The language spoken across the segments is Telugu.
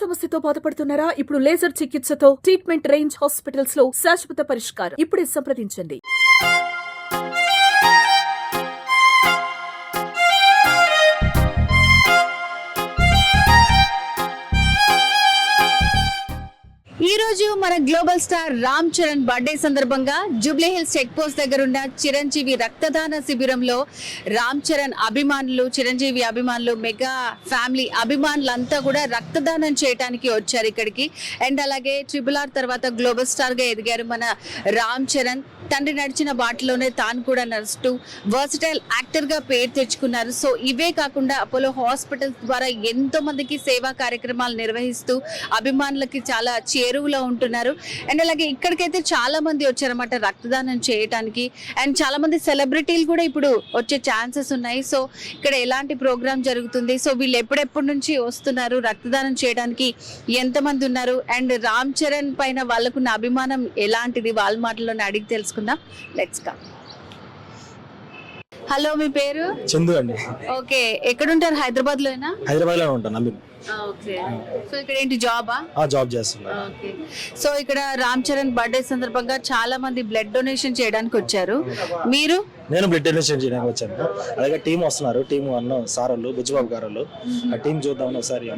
సమస్యతో బాధపడుతున్నారా? ఇప్పుడు లేజర్ చికిత్సతో ట్రీట్మెంట్ రేంజ్ హాస్పిటల్స్ లో శాశ్వత పరిష్కారం. ఇప్పుడే సంప్రదించండి. ఈ రోజు మన global star Ram Charan birthday సందర్భంగా జూబ్లీ హిల్స్ చెక్ పోస్ట్ దగ్గర ఉన్న చిరంజీవి రక్తదాన శిబిరంలో రామ్ చరణ్ అభిమానులు, చిరంజీవి అభిమానులు, మెగా ఫ్యామిలీ అభిమానులంతా కూడా రక్తదానం చేయడానికి వచ్చారు ఇక్కడికి. అండ్ అలాగే RRR తర్వాత గ్లోబల్ స్టార్ గా ఎదిగారు మన రామ్ చరణ్. తండ్రి నడిచిన బాటలోనే తాను కూడా నడుస్తూ వర్సటైల్ యాక్టర్ గా పేరు తెచ్చుకున్నారు. సో ఇవే కాకుండా అపోలో హాస్పిటల్స్ ద్వారా ఎంతో మందికి సేవా కార్యక్రమాలు నిర్వహిస్తూ అభిమానులకి చాలా చేరువలో ఉంటున్నారు. అండ్ అలాగే ఇక్కడికైతే చాలా మంది వచ్చారన్నమాట రక్తదానం చేయడానికి. అండ్ చాలా మంది సెలబ్రిటీలు కూడా ఇప్పుడు వచ్చే ఛాన్సెస్ ఉన్నాయి. సో ఇక్కడ ఎలాంటి ప్రోగ్రామ్ జరుగుతుంది, సో వీళ్ళు ఎప్పుడెప్పటి నుంచి వస్తున్నారు, రక్తదానం చేయడానికి ఎంతమంది ఉన్నారు, అండ్ రామ్ చరణ్ పైన వాళ్ళకున్న అభిమానం ఎలాంటిది, వాళ్ళ మాటల్లోనే అడిగి తెలుసుకుందాం. Let's come. హలో, మీ పేరు? చందు అండి. ఓకే, ఎక్కడ ఉంటారు? హైదరాబాద్ లోనా? హైదరాబాద్ లో ఉంటాను. ఓకే, సో ఇక్కడ ఏంటి జాబా? జాబ్ చేస్తున్నా. ఓకే, సో ఇక్కడ రామ్ చరణ్ బర్త్డే సందర్భంగా చాలా మంది బ్లడ్ డొనేషన్ చేయడానికి వచ్చారు. మీరు? నేను బ్లడ్ డొనేషన్ చేయడానికి వచ్చాను. అలాగే టీం వస్తున్నారు. టీం అన్న సార్ వాళ్ళు, బుజ్జిబాబు గారు వాళ్ళు. ఆ టీం చూద్దామని ఒకసారి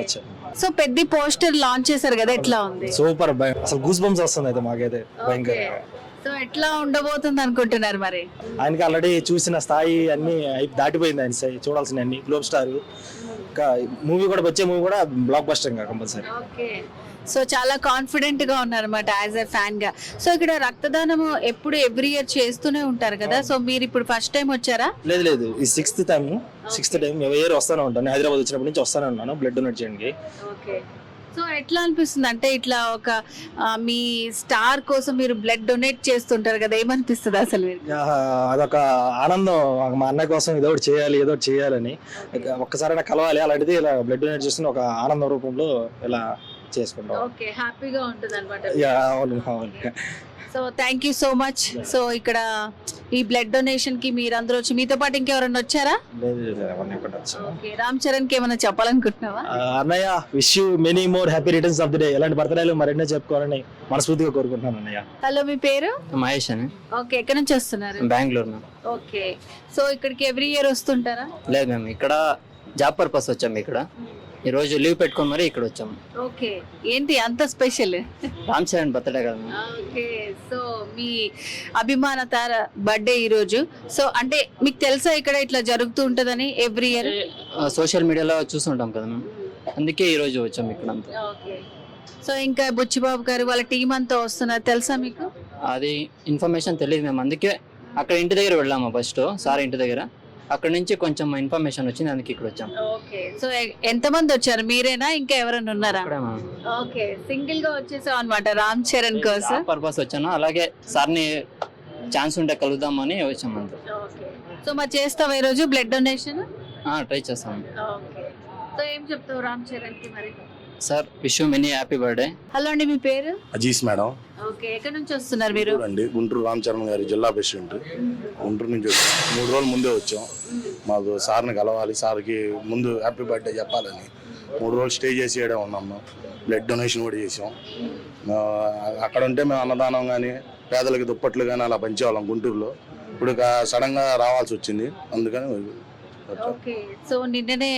వచ్చాను. సో పెద్ద పోస్టర్ లాంచ్ చేశారు కదా, ఎట్లా ఉంది? సూపర్, అసలు గూస్ బంప్స్ వస్తుంది అయితే మాకైతే భయంకరంగా. సో ఎట్లా ఉండబోతుంది అనుకుంటున్నారు మరి? ఆయనకి ఆల్రెడీ చూసిన స్థాయి అన్ని దాటిపోయింది. ఆయన చూడాల్సిన అన్ని గ్లోబల్ స్టార్. ఇంకా మూవీ కూడా వచ్చే మూవీ కూడా బ్లాక్ బస్టర్ ఇంకా కంపల్సరీ. ఓకే, సో చాలా కాన్ఫిడెంట్ గా ఉన్నారన్నమాట యాజ్ ఎ ఫ్యాన్ గా. సో ఇక్కడ రక్తదానం ఎప్పుడు ఎవ్రీ ఇయర్ చేస్తూనే ఉంటారు కదా, సో మీరు ఇప్పుడు ఫస్ట్ టైం వచ్చారా? లేదు, ఈ సిక్స్త్ టైం ఇయర్ వస్తానే ఉంటాను. హైదరాబాద్ వచ్చినప్పటి నుంచి వస్తానే ఉన్నాను బ్లడ్ డొనేట్ చేయడానికి. ఓకే, సో ఎట్లా అనిపిస్తుంది అంటే ఇట్లా ఒక మీ స్టార్ కోసం మీరు బ్లడ్ డొనేట్ చేస్తుంటారు కదా, ఏమనిపిస్తుంది అసలు మీరు? అదొక ఆనందం. మా అన్నయ్య కోసం ఏదో ఒకటి చేయాలని ఒక్కసారైనా కలవాలి. అలాంటిది ఇలా బ్లడ్ డొనేట్ చేస్తున్న ఒక ఆనందం రూపంలో ఇలా చేసుకుంటాం. ఓకే, హ్యాపీగా ఉంటుంది అనమాట. అవును. So thank you so much. So ఇక్కడ ఈ బ్లడ్ డొనేషన్ కి మీరు అందరూ వచ్చి, మీతో పాటు ఇంకెవరన్నా వచ్చారా? ఓకే, రామ్ చరణ్ కి ఏమైనా చెప్పాలనుకుంటున్నావా? అన్నయ్య, wish you many more happy returns of the day. ఇలాంటి బర్త్డేలు మరెన్నో చెప్పుకోవాలని మనస్ఫూర్తిగా కోరుకుంటున్నాను అన్నయ్య. హలో, మీ పేరు? మహేష్ అని. ఓకే, ఎక్కడ నుంచి వస్తున్నారు? బెంగళూరు మ్యామ్. ఓకే, సో ఇక్కడికి ఎవ్రీ ఇయర్ వస్తుంటారా? లేదు మ్యామ్, ఇక్కడ జాబ్ పర్పస్ వచ్చాము. ఇక్కడ ఈ రోజు లీవ్ పెట్టుకొని మరి ఇక్కడ వచ్చాము. ఓకే, ఏంటి అంత స్పెషల్? రామ్ చరణ్ బర్త్డే కదా మ్యామ్. ఓకే, సో మీ అభిమాన తార బర్త్డే ఈ రోజు. సో అంటే మీకు తెలుసా ఇక్కడ ఇట్లా జరుగుతూ ఉంటదని ఎవ్రీ ఇయర్? సోషల్ మీడియాలో చూస్తుంటాం కదా మ్యామ్, అందుకే ఈ రోజు వచ్చాము ఇక్కడ అంతా. ఓకే, సో ఇంకా బుచ్చిబాబు గారు వాళ్ళ టీం అంతా వస్తున్నారు, తెలుసా మీకు? అది ఇన్ఫర్మేషన్ తెలియదు మేము, అందుకే అక్కడ ఇంటి దగ్గర వెళ్ళాము ఫస్ట్, సార్ ఇంటి దగ్గర. అక్కడ నుంచి కొంచెం ఇన్ఫర్మేషన్ వచ్చింది, అందుకే ఇక్కడ వచ్చాము. ఓకే, సో ఎంతమంది వచ్చారు? మీరేనా, ఇంకా ఎవరైనా ఉన్నారా? ఇక్కడే మ్యామ్. ఓకే, సింగిల్ గా వచ్చేసాం అనమాట రామ్ చరణ్ కోసం. జాబ్ పర్పస్ వచ్చాను, అలాగే సార్ని ఛాన్స్ ఉంటే కలుద్దామని వచ్చాము అంతే. ఓకే, సో మరి చేస్తావా ఈ రోజు బ్లడ్ డొనేషన్? ట్రై చేస్తాము. ఓకే, సో ఏం చెప్తావు రామ్ చరణ్ కి మరి? Sir, wish you many happy birthday. Hello అండి, మీ పేరు? అజీస్ మేడం. ఓకే, ఎక్కడి నుంచి వస్తున్నారు మీరు? అండి, గుంటూరు రామ్ చరణ్ గారి జిల్లా ప్రెసిడెంట్. గుంటూరు నుంచి వచ్చాం. 3 రోజుల ముందే వచ్చాం. మాకు సార్ని కలవాలి, సార్కి ముందు హ్యాపీ బర్త్డే చెప్పాలని 3 రోజులు స్టే చేసి ఏడే ఉన్నాము. బ్లడ్ డొనేషన్ కూడా చేసాం. అక్కడ ఉంటే మేము అన్నదానం కానీ, పేదలకి దుప్పట్లు కానీ అలా పంచేవాళ్ళం గుంటూరులో. ఇప్పుడు సడన్గా రావాల్సి వచ్చింది, అందుకని. ఓకే, సో నిన్ననే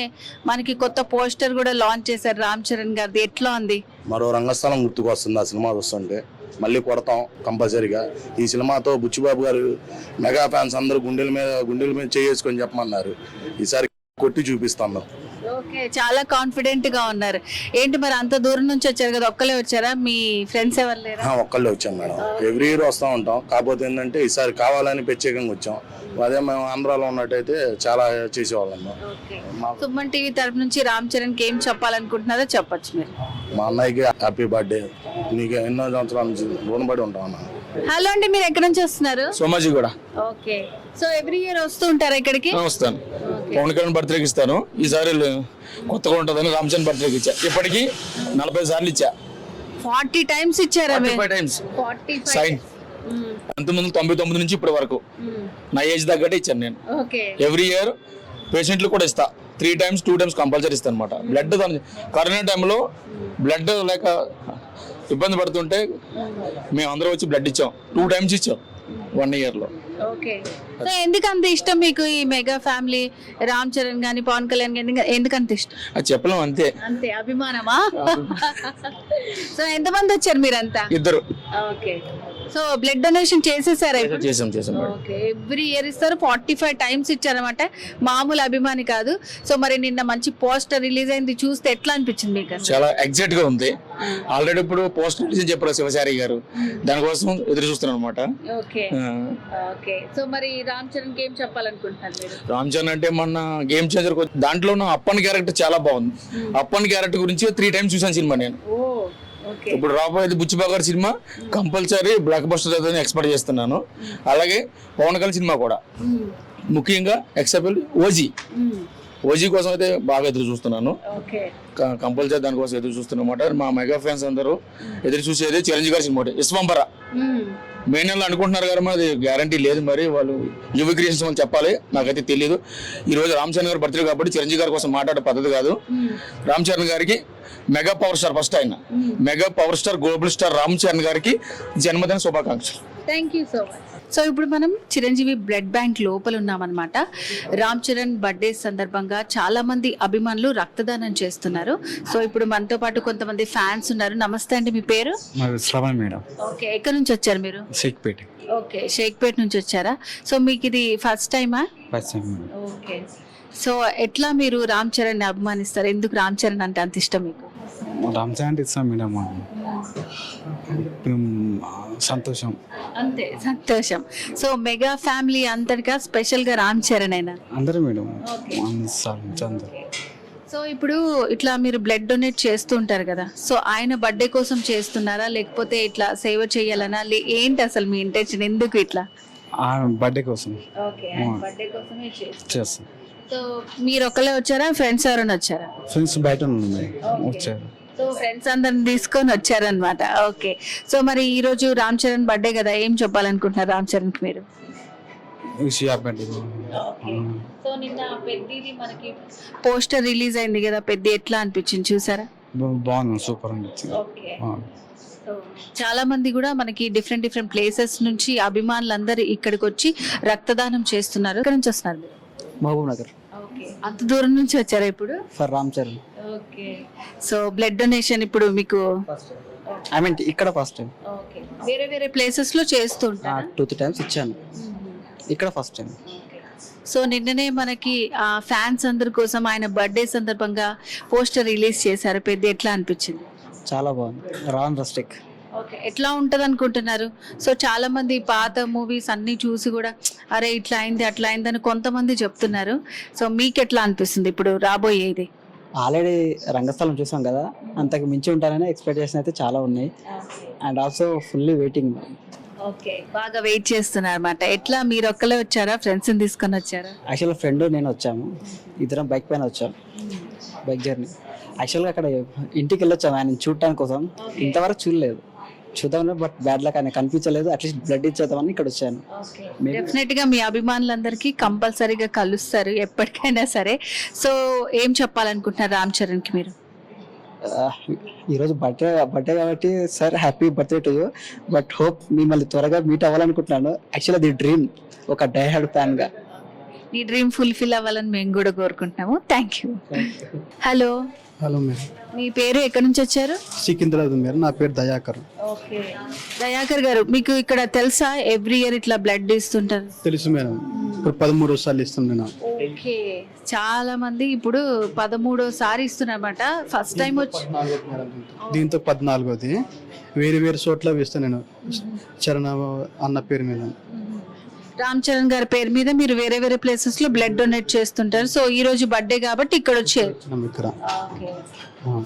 మనకి కొత్త పోస్టర్ కూడా లాంచ్ చేశారు రామ్ చరణ్ గారిది, ఎట్లా ఉంది? మరో రంగస్థలం గుర్తుకు వస్తుంది ఆ సినిమా వస్తుంటే. మళ్ళీ కొడతాం కంపల్సరీగా. ఈ సినిమాతో బుచ్చిబాబు గారు మెగా ఫ్యాన్స్ అందరూ గుండెల మీద చేసుకొని చెప్పమన్నారు. ఈసారి కొట్టి చూపిస్తాను. ఓకే, చాలా కాన్ఫిడెంట్ గా ఉన్నారు. ఏంటి మరి అంత దూరం నుంచి వచ్చారు కదా, ఒక్కలే వచ్చారా? మీ ఫ్రెండ్స్ ఎవరు లేరా? ఒక్కళ్ళే వచ్చాం మేడం. ఎవ్రీ ఇయర్ వస్తూ ఉంటాం. కాకపోతే ఏంటంటే ఈసారి కావాలని ప్రత్యేకంగా వచ్చాం. అదే మేము ఆంధ్రాలో ఉన్నట్టయితే చాలా చేసేవాళ్ళం. సుమన్ టీవీ తరపు నుంచి రామ్ చరణ్ కి ఏం చెప్పాలనుకుంటున్నారో చెప్పొచ్చు మీరు. మా అన్నయ్యకి హ్యాపీ బర్త్డే. నీకు ఎన్నో సంవత్సరాల నుంచి రుణపడి ఉంటాం అన్న. హలో అండి, మీరు ఎక్కడి నుంచి వస్తున్నారు? సోమాజీ కూడా. ఓకే, సో ఎవ్రీ ఇయర్ వస్తూ ఉంటారా ఇక్కడికి? వస్తాను. పవన్ కళ్యాణ్ బర్త్డేకి ఇస్తాను. ఈసారి కొత్తగా ఉంటుందని రామ్ చరణ్ బర్త్డేకి ఇచ్చా. ఇప్పటికి 40 సార్లు ఇచ్చా. 40 టైమ్స్ ఇచ్చారా? 45 టైమ్స్ 45 సైన్. అంతకుముందు 99 నుంచి ఇప్పటి వరకు నా ఏజ్ తగ్గట్టే ఇచ్చాను నేను. ఎవ్రీ ఇయర్ పేషెంట్లు కూడా ఇస్తా. 3 times 2 times కంపల్సరీ ఇస్తాను అనమాట. బ్లడ్ కరోనా టైంలో బ్లడ్ లేక ఇబ్బంది పడుతుంటే మేము అందరూ వచ్చి బ్లడ్ ఇచ్చాం. 2 times ఇచ్చాం 1 yearలో. ఓకే. సో ఎందుకు అంత ఇష్టం మీకు ఈ మెగా ఫ్యామిలీ, రామ్ చరణ్ గాని పవన్ కళ్యాణ్ గాని ఎందుకు అంత ఇష్టం? అది చెప్పలేం అంతే. అంతే అభిమానమా? సో ఎంతమంది వచ్చారు మీరంతా? 2. ఓకే. సో బ్లడ్ డొనేషన్ చేసేసారా ఇప్పుడు? చేసాం మేడం. ఓకే. ఎవ్రీ ఇయర్ ఇస్తారు, 45 times ఇచ్చారన్నమాట. మామూలు అభిమాని కాదు. సో మరి నిన్న మంచి పోస్టర్ రిలీజ్ అయింది, చూస్తే ఎట్లా అనిపించింది మీకు? చాలా ఎగ్జైట్ గా ఉంది. ఆల్రెడీ ఇప్పుడు పోస్ట్ రిలీజ్ చెప్పారు శివశారి గారు, దానికోసం ఎదురు చూస్తున్నాను అనమాట. ఓకే. ఓకే. సో మరి రామ్ చరణ్ కి ఏం చెప్పాలనుకుంటున్నారు మీరు? రామ్ చరణ్ అంటే మొన్న గేమ్ చేంజర్ దాంట్లో అప్పన్ క్యారెక్టర్ చాలా బాగుంది. అప్పన్ క్యారెక్టర్ గురించి 3 times చూసాను సినిమా నేను. ఇప్పుడు రాబోయేది బుచ్చిబాగారు సినిమా కంపల్సరీ బ్లాక్ బస్టర్ అవుతుందని ఎక్స్పెక్ట్ చేస్తున్నాను. అలాగే పవన్ కళ్యాణ్ సినిమా కూడా, ముఖ్యంగా ఎక్సెప్ట్ ఓజీ కోసం అయితే బాగా ఎదురు చూస్తున్నాను. కంపల్సరీ దానికోసం ఎదురు చూస్తున్నమాట. మా మెగా ఫ్యాన్స్ అందరూ ఎదురు చూసేది చిరంజీవి గారి సినిమా విశ్వంబర. మే నెలలో అనుకుంటున్నారు కదా, అది గ్యారంటీ లేదు. మరి వాళ్ళు యువ క్రియేషన్స్ వాళ్ళు చెప్పాలి, నాకైతే తెలియదు. ఈ రోజు రామ్ చరణ్ గారి బర్త్డే కాబట్టి చిరంజీవి గారి కోసం మాట్లాడే పద్ధతి కాదు. రామ్ చరణ్ గారికి మెగా పవర్ స్టార్, ఫస్ట్ ఆయన mega power star global star Ram Charan గారికి జన్మదిన శుభాకాంక్షలు. Thank you so much. So ఇప్పుడు మనం చిరంజీవి బ్లడ్ బ్యాంక్ లోపల ఉన్నామన్నమాట. రామ్ చరణ్ బర్త్డే సందర్భంగా చాలా మంది అభిమానులు రక్తదానం చేస్తున్నారు. సో ఇప్పుడు మనతో పాటు కొంతమంది ఫ్యాన్స్ ఉన్నారు. నమస్తే అండి, మీ పేరు? శ్రవణ్ మేడం. ఓకే. ఎక్కడి నుంచి వచ్చారు మీరు? షేక్పేట. ఓకే, షేక్పేట నుంచి వచ్చారా? సో మీకు ఇది ఫస్ట్ టైమా? First time. ఓకే. సో ఎట్లా మీరు రామ్ చరణ్ ని అభిమానిస్తారు? ఎందుకు రామ్ చరణ్ అంటే అంత ఇష్టం మీకు? రామ్ చరణ్ అంటే ఇస్తాం మేడం, సంతోషం. అంతే, సంతోషం. సో మెగా ఫ్యామిలీ అంతటిగా స్పెషల్ గా రామ్ చరణ్ అయినా అందరూ మేడం. సో ఇప్పుడు ఇట్లా మీరు బ్లడ్ డొనేట్ చేస్తూ ఉంటారు కదా, సో ఆయన బర్త్డే కోసం చేస్తున్నారా, లేకపోతే ఇట్లా సేవ చేయాలనా, ఏంటి అసలు మీ ఇంటెన్షన్? ఎందుకు ఇట్లా? బర్త్డే కోసం. ఓకే, బర్త్డే కోసమే చేస్తాం. సో మీరు ఒక్కలే వచ్చారా, ఫ్రెండ్స్ ఎవరైనా వచ్చారా? ఫ్రెండ్స్ బయట వచ్చారు. సో ఫ్రెండ్స్ అందరిని తీసుకొని వచ్చారనమాట. ఓకే. సో మరి ఈ రోజు రామ్ చరణ్ బర్త్డే కదా, ఏం చెప్పాలనుకుంటున్నారు రామ్ చరణ్ కి మీరు? సో నిన్న పెద్దది మనకి పోస్టర్ రిలీజ్ అయింది కదా, పెద్ద ఎట్లా అనిపించింది చూసారా? బాగుంది, సూపర్ అనిపించింది. ఓకే. సో చాలా మంది కూడా మనకి డిఫరెంట్ ప్లేసెస్ నుంచి అభిమానులందరూ ఇక్కడికి వచ్చి రక్తదానం చేస్తున్నారు. ఇక్కడ నుంచి వస్తున్నారు మీరు? మహబూబ్ నగర్. ఓకే. అంత దూరం నుంచి వచ్చారా ఇప్పుడు? For Ram Charan. Okay. So blood donation ఇప్పుడు మీకు ఐ మీన్ ఇక్కడ ఫస్ట్ టైం. ఓకే. వేరే ప్లేసెస్ లో చేస్తుంటారా? 2-3 times ఇచ్చాను, ఇక్కడ ఫస్ట్ టైం. సో నిన్ననే మనకి ఆ ఫ్యాన్స్ అందరి కోసం ఆయన బర్త్డే సందర్భంగా పోస్టర్ రిలీజ్ చేశారు, పెద్ద ఎట్లా అనిపించింది? చాలా బాగుంది, రాన్ రస్టిక్. ఓకే. ఎట్లా ఉంటది అనుకుంటున్నారు? సో చాలా మంది పాత మూవీస్ అన్ని చూసి కూడా అరే ఇట్లా అయింది అట్లా అయిందని కొంతమంది చెప్తున్నారు. సో మీకు ఎట్లా అనిపిస్తుంది ఇప్పుడు రాబోయేది? ఆల్రెడీ రంగస్థలం చూసాం కదా, అంతకు మించి ఉంటారని ఎక్స్పెక్టేషన్ అయితే చాలా ఉన్నాయి. And also fully waiting. Okay, బాగా వెయిట్ చేస్తున్నారు అన్నమాట. ఎట్లా మీరు ఒక్కలే వచ్చారా, ఫ్రెండ్స్ తీసుకొని వచ్చారా? యాక్చువల్గా ఫ్రెండ్ నేను వచ్చాము, ఇద్దరం బైక్ పైన వచ్చాము, బైక్ జర్నీ. యాక్చువల్గా అక్కడ ఇంటికి వెళ్ళొచ్చాము ఆయన చూడటానికి కోసం, ఇంతవరకు చూడలేదు, చూద్దాం బట్ బ్యాడ్ లక్ ఆయన కనిపించలేదు. అట్లీస్ట్ బ్లడ్ ఇచ్చేద్దామని ఇక్కడ వచ్చాను. డెఫినెట్ గా మీ అభిమానులందరికీ కంపల్సరీగా కలుస్తారు ఎప్పటికైనా సరే. సో ఏం చెప్పాలనుకుంటున్నారు రామ్ చరణ్ కి మీరు? ఈరోజు బర్త్డే కాబట్టి sir happy birthday to you. But hope మిమ్మల్ని త్వరగా మీట్ అవ్వాలనుకుంటున్నాను. యాక్చువల్లీ అది డ్రీమ్, ఒక డై హార్డ్ ఫ్యాన్ గా. నీ డ్రీమ్ ఫుల్ఫిల్ అవ్వాలని మేము కూడా కోరుకుంటున్నాము. Thank you. Hello. Hello madam, మీ పేరు ఎక్కడి నుంచి వచ్చారు? సికింద్రాబాద్ మేడం. నా పేరు దయాకర్. ఓకే. దయాకర్ గారు, మీకు ఇక్కడ తెలుసా ఎవ్రీ ఇయర్ ఇట్లా బ్లడ్ ఇస్తుంటారు? తెలుసు మేడం, ఇప్పుడు 13 సార్లు ఇస్తున్నాను. ఓకే. చాలా మంది ఇప్పుడు 13సారి ఇస్తున్నారన్నమాట. ఫస్ట్ టైం వచ్చి దీంతో 14వది. వేరే చోట్ల వేస్తాను నేను, చరణ అన్న పేరు మీద. రామ్ చరణ్ గారి పేరు మీద మీరు వేరే ప్లేసెస్ లో బ్లడ్ డొనేట్ చేస్తుంటారు. సో ఈ రోజు బర్త్డే కాబట్టి ఇక్కడ వచ్చారు. ఇక్కడ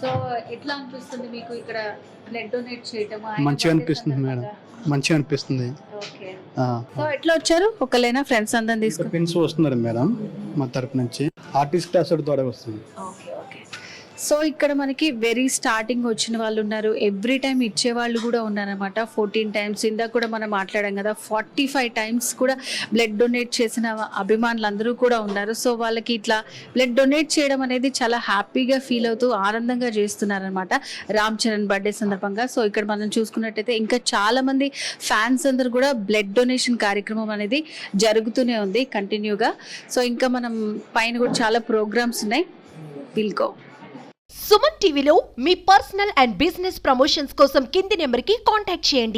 సో ఎట్లా అనిపిస్తుంది మీకు ఇక్కడ బ్లడ్ డొనేట్ చేయటం? మంచిగా అనిపిస్తుంది మేడం, మంచిగా అనిపిస్తుంది. సో ఎట్లా వచ్చారు? ఒకలేనా ఫ్రెండ్స్ అందరిని తీసుకుని? ఫ్రెండ్స్ వస్తున్నారు మేడం మా తరపు నుంచి. ఆర్టిస్ట్ క్లాస్ ద్వారా వస్తుంది. ఓకే. సో ఇక్కడ మనకి వెరీ స్టార్టింగ్ వచ్చిన వాళ్ళు ఉన్నారు, ఎవ్రీ టైం ఇచ్చే వాళ్ళు కూడా ఉన్నారనమాట. 14 టైమ్స్ ఇందాక కూడా మనం మాట్లాడాం కదా, 45 టైమ్స్ కూడా బ్లడ్ డొనేట్ చేసిన అభిమానులు అందరూ కూడా ఉన్నారు. సో వాళ్ళకి ఇట్లా బ్లడ్ డొనేట్ చేయడం అనేది చాలా హ్యాపీగా ఫీల్ అవుతూ ఆనందంగా చేస్తున్నారనమాట రామ్ చరణ్ బర్త్డే సందర్భంగా. సో ఇక్కడ మనం చూసుకున్నట్టయితే ఇంకా చాలా మంది ఫ్యాన్స్ అందరూ కూడా బ్లడ్ డొనేషన్ కార్యక్రమం అనేది జరుగుతూనే ఉంది కంటిన్యూగా. సో ఇంకా మనం పైన కూడా చాలా ప్రోగ్రామ్స్ ఉన్నాయి. Will go. సుమన్ టీవీలో మీ పర్సనల్ అండ్ బిజినెస్ ప్రమోషన్స్ కోసం కింది నెంబర్కి కాంటాక్ట్ చేయండి.